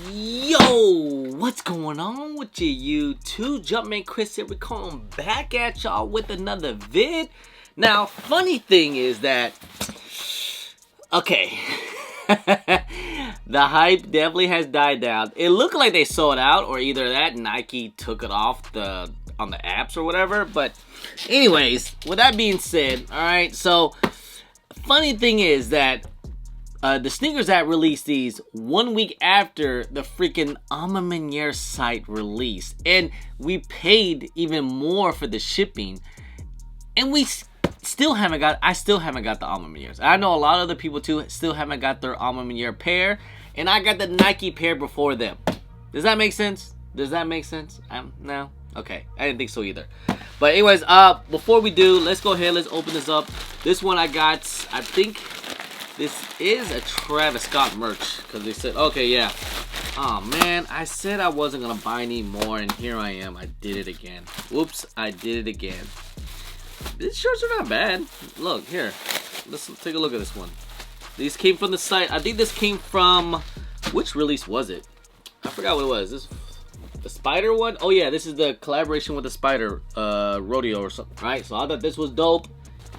Yo, what's going on with you YouTube? Jumpman Chris here. We're coming back at y'all with another vid. Now, funny thing is that, okay, the hype definitely has died down. It looked like they sold out, or either that Nike took it off on the apps or whatever. But anyways, with that being said, all right. So, funny thing is that the sneakers app released these 1 week after the freaking Ma Maniére site released, and we paid even more for the shipping, and I still haven't got the Ma Maniéres. I know a lot of other people too still haven't got their Ma Maniére pair, and I got the Nike pair before them. Does that make sense? No? Okay, I didn't think so either. But anyways, before we do, let's go ahead, let's open this up. This one I got, I think this is a Travis Scott merch, because they said, okay, yeah. Oh man, I said I wasn't gonna buy any more, and here I am. I did it again. Whoops, I did it again. These shirts are not bad. Look, here. Let's take a look at this one. These came from the site. I think this came from, which release was it? I forgot what it was. This the Spider one? Oh yeah, this is the collaboration with the Spider rodeo or something. Right? So I thought this was dope.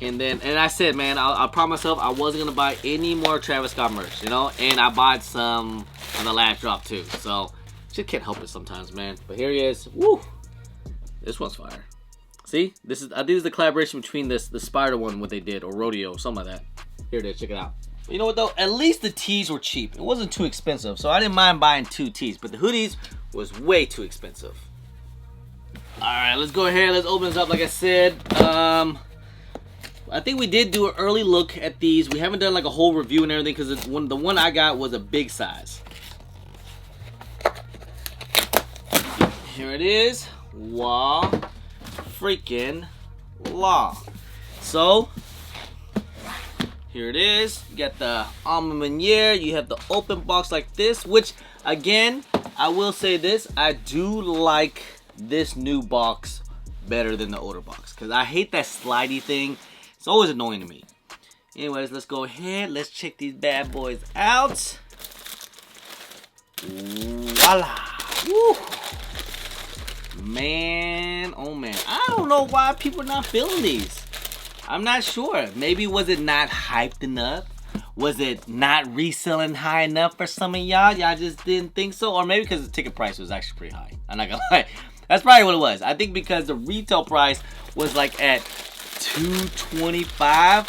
And I said, man, I promised myself I wasn't gonna buy any more Travis Scott merch, you know. And I bought some on the last drop too. So just can't help it sometimes, man. But here he is. Woo! This one's fire. See, I think this is the collaboration between the Spider one, what they did, or rodeo, something like that. Here it is. Check it out. You know what though? At least the tees were cheap. It wasn't too expensive, so I didn't mind buying 2 tees. But the hoodies was way too expensive. All right, let's go ahead. Let's open this up. Like I said, I think we did do an early look at these. We haven't done like a whole review and everything because the one I got was a big size. Here it is. Wow, freaking law. So here it is. You got the Ma Maniére. You have the open box like this, which again, I will say this. I do like this new box better than the older box because I hate that slidey thing. It's always annoying to me. Anyways, let's go ahead. Let's check these bad boys out. Voila. Woo. Man, oh man. I don't know why people are not feeling these. I'm not sure. Maybe was it not hyped enough? Was it not reselling high enough for some of y'all? Y'all just didn't think so? Or maybe because the ticket price was actually pretty high. I'm not gonna lie. That's probably what it was. I think because the retail price was like at $225,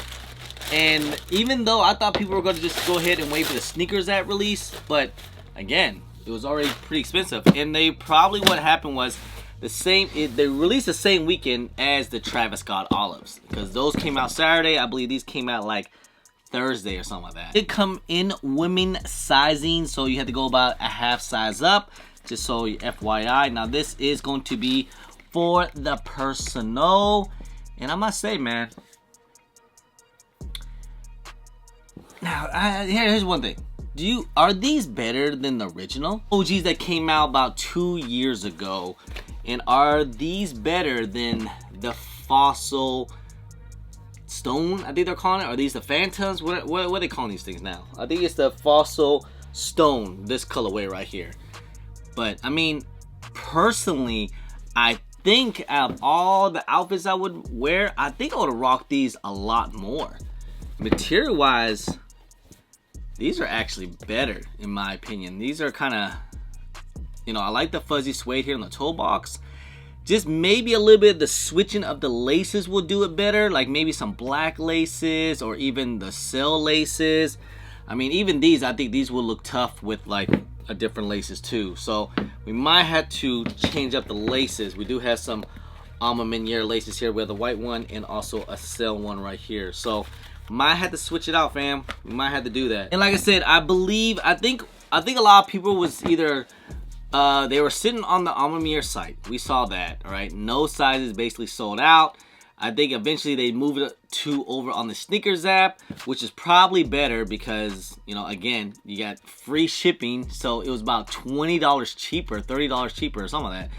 and even though I thought people were going to just go ahead and wait for the sneakers app release, but again, it was already pretty expensive. And they probably, what happened was they released the same weekend as the Travis Scott olives, because those came out Saturday. I believe these came out like Thursday or something like that. It come in women sizing, so you have to go about a half size up, just so you FYI. Now this is going to be for the personal. And I must say, man, now here's one thing. Are these better than the original OGs that came out about 2 years ago? And are these better than the Fossil Stone, I think they're calling it? Are these the Phantoms? What are they calling these things now? I think it's the Fossil Stone, this colorway right here. But I mean, personally, I think out of all the outfits I would wear, I think I would have rocked these a lot more. Material wise, these are actually better in my opinion. These are kind of, you know, I like the fuzzy suede here in the toe box. Just maybe a little bit of the switching of the laces will do it better, like maybe some black laces or even the cell laces. I mean, even these, I think these will look tough with like a different laces too. So we might have to change up the laces. We do have some Ma Maniére laces here. We have the white one and also a cell one right here. So might have to switch it out, fam. We might have to do that. And like I said, I think a lot of people was either they were sitting on the Ma Maniére site. We saw that, all right? No sizes basically sold out. I think eventually they moved it to over on the sneakers app, which is probably better because, you know, again, you got free shipping. So it was about $20 cheaper, $30 cheaper or something like that.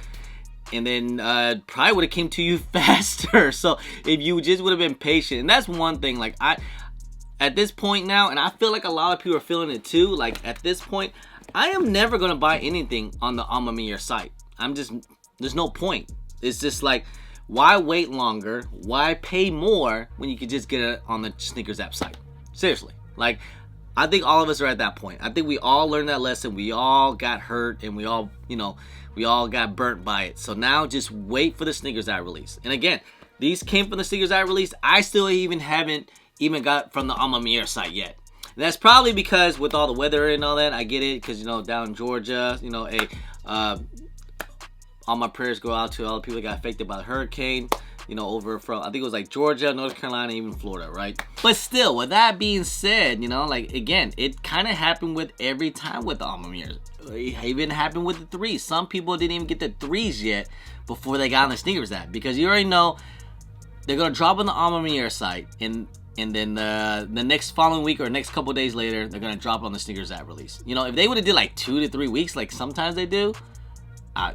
And then probably would have came to you faster. So if you just would have been patient. And that's one thing, like at this point now, and I feel like a lot of people are feeling it too, like at this point, I am never gonna buy anything on the Ma Maniére site. There's no point. It's just like, why wait longer? Why pay more when you could just get it on the Sneakers app site? Seriously, like, I think all of us are at that point. I think we all learned that lesson. We all got hurt, and we all, we all got burnt by it. So now just wait for the Sneakers app release. And again, these came from the Sneakers app release. I still haven't even got from the Ma Maniére site yet. And that's probably because with all the weather and all that, I get it, because, down in Georgia, all my prayers go out to all the people that got affected by the hurricane, over from, I think it was like Georgia, North Carolina, even Florida, right? But still, with that being said, like, again, it kind of happened with every time with the Ma Maniére. It even happened with the threes. Some people didn't even get the threes yet before they got on the Sneakers app, because you already know they're going to drop on the Ma Maniére site, and then the next following week or next couple days later, they're going to drop on the Sneakers app release. If they would have did like 2 to 3 weeks, like sometimes they do,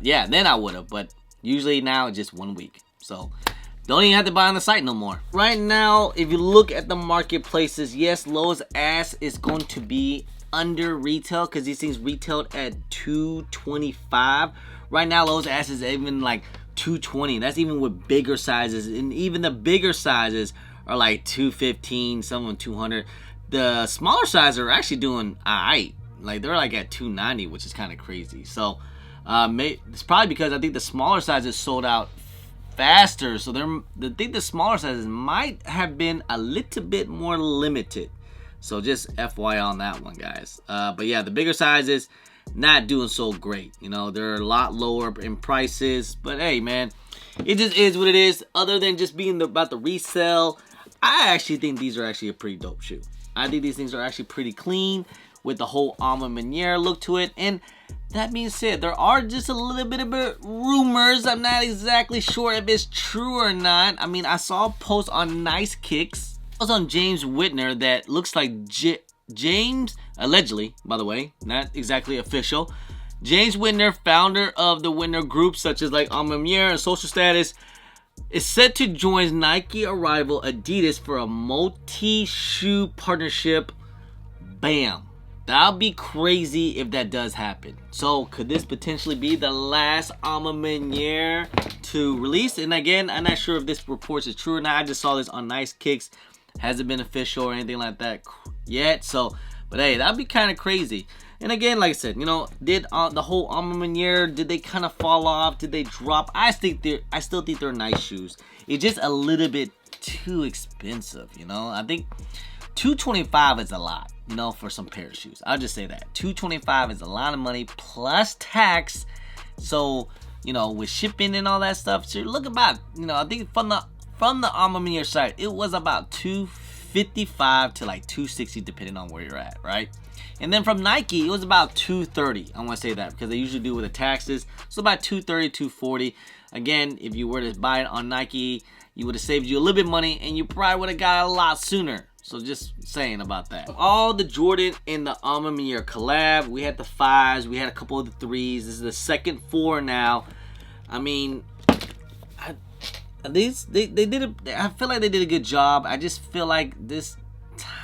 yeah, then I would have. But usually now it's just 1 week. So don't even have to buy on the site no more. Right now, if you look at the marketplaces, yes, Lowe's ass is going to be under retail because these things retailed at $225. Right now, Lowe's ass is even like $220. That's even with bigger sizes, and even the bigger sizes are like $215, some of them $200. The smaller sizes are actually doing alright. Like, they're like at $290, which is kind of crazy. So it's probably because I think the smaller sizes sold out faster. So I think the smaller sizes might have been a little bit more limited. So just FYI on that one, guys. But yeah, the bigger sizes not doing so great. They're a lot lower in prices. But hey, man, it just is what it is. Other than just being about the resale, I actually think these are actually a pretty dope shoe. I think these things are actually pretty clean with the whole Ma Maniére look to it. And that being said, there are just a little bit of rumors. I'm not exactly sure if it's true or not. I mean, I saw a post on Nice Kicks. It was on James Whitner that looks like James, allegedly, by the way, not exactly official. James Whitner, founder of the Whitner Group, such as like Ma Maniére and Social Status, is set to join Nike rival Adidas for a multi-shoe partnership. Bam. That'll be crazy if that does happen. So could this potentially be the last Ma Maniére to release? And again, I'm not sure if this report is true or not. I just saw this on Nice Kicks. Hasn't been official or anything like that yet. So, but hey, that'd be kind of crazy. And again, like I said, did the whole Ma Maniére, did they kind of fall off? Did they drop? I still think they're nice shoes. It's just a little bit too expensive, I think $225 is a lot, for some pair of shoes. I'll just say that. $225 is a lot of money plus tax. So, with shipping and all that stuff, so look about, I think from the Ma Maniére site, it was about $255 to like $260 depending on where you're at, right? And then from Nike, it was about $230. I want to say that because they usually do with the taxes. So about $230, $240. Again, if you were to buy it on Nike, you would have saved you a little bit of money and you probably would have got it a lot sooner. So just saying about that. All the Jordan and the Ma Maniére collab. We had the 5s. We had a couple of the 3s. This is the second 4 now. I mean, they did I feel like they did a good job. I just feel like this,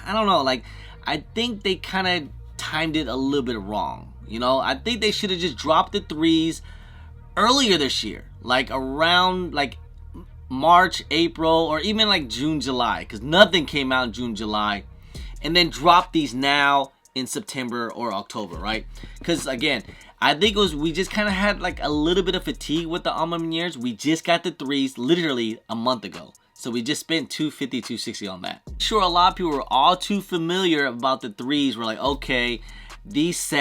I don't know, like, I think they kind of timed it a little bit wrong. I think they should have just dropped the 3s earlier this year, like around like March, April, or even like June, July, because nothing came out in June, July, and then drop these now in September or October, right? Because again, I think we just kind of had like a little bit of fatigue with the Ma Manières. We just got the 3s literally a month ago. So we just spent $250, $260 on that. Sure, a lot of people were all too familiar about the 3s. We're like, okay, these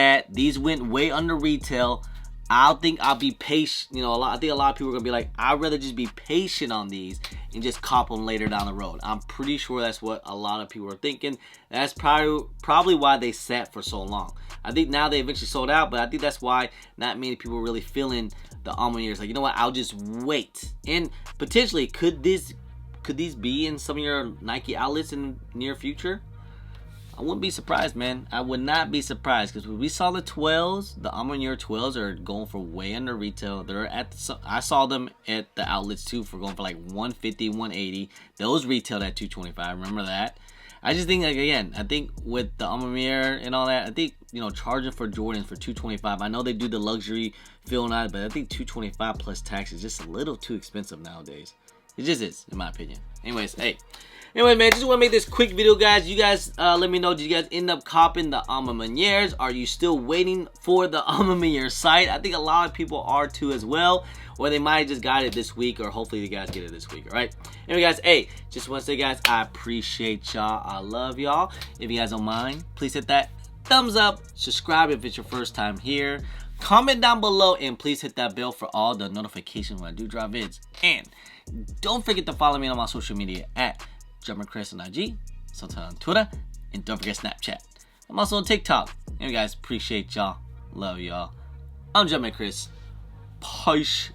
went way under retail. I think I'll be patient. I think a lot of people are gonna be like, I'd rather just be patient on these and just cop them later down the road. I'm pretty sure that's what a lot of people are thinking. That's probably why they sat for so long. I think now they eventually sold out, but I think that's why not many people are really feeling the Ma Maniére. Like, you know what? I'll just wait. And potentially, could these be in some of your Nike outlets in the near future? I wouldn't be surprised, man. I would not be surprised, because when we saw the 12s, the Ma Maniére 12s are going for way under retail. They're I saw them at the outlets too for going for like $150, $180. Those retailed at $225. Remember that? I just think, like, again, I think with the Ma Maniére and all that, I think, you know, charging for Jordans for $225. I know they do the luxury feel on it, but I think $225 plus tax is just a little too expensive nowadays. It just is, in my opinion. Anyways, hey. Anyway, man, just want to make this quick video, guys. You guys, let me know, did you guys end up copping the Ma Manières? Are you still waiting for the Ma Maniére site? I think a lot of people are too as well. Or they might have just got it this week, or hopefully you guys get it this week, all right? Anyway, guys, hey, just want to say, guys, I appreciate y'all. I love y'all. If you guys don't mind, please hit that thumbs up. Subscribe if it's your first time here. Comment down below, and please hit that bell for all the notifications when I do drop vids. And don't forget to follow me on my social media at Chris on IG, sometimes on Twitter, and don't forget Snapchat. I'm also on TikTok. Anyway, guys, appreciate y'all. Love y'all. I'm Chris. Peace.